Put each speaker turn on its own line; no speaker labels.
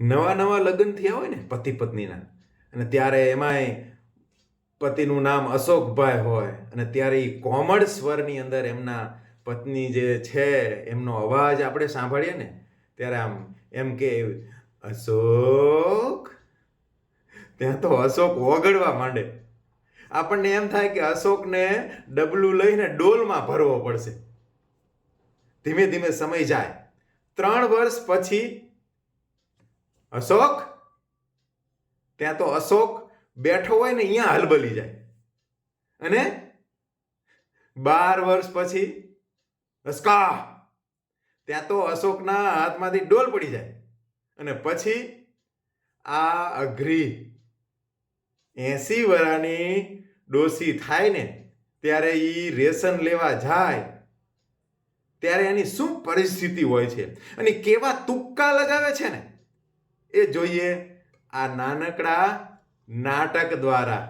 નવા નવા લગ્ન થયા હોય ને પતિ પત્નીના, અને ત્યારે એમાંય પતિનું નામ અશોકભાઈ હોય, અને ત્યારે એ કોમળ સ્વરની અંદર એમના પત્ની જે છે એમનો અવાજ આપણે સાંભળીએ ને ત્યારે આમ એમ કે અશોક, ત્યાં તો અશોક ઓગળવા માંડે. આપણને એમ થાય કે અશોકને ડબલું લઈને ડોલમાં ભરવો પડશે. ધીમે ધીમે સમય જાય. 3 વર્ષ પછી અશોક, ત્યાં તો અશોક બેઠો હોય ને અહીંયા હલબલી જાય. અને 12 વર્ષ પછી અસ્કા, ત્યાં તો અશોકના હાથમાંથી ડોલ પડી જાય. અને પછી આ અઘરી 80 વર્ષની ડોસી થાય ને ત્યારે એ રેશન લેવા જાય ત્યારે એની શું પરિસ્થિતિ હોય છે અને કેવા તુક્કા લગાવે છે ને એ જોઈએ આ નાનકડા નાટક દ્વારા.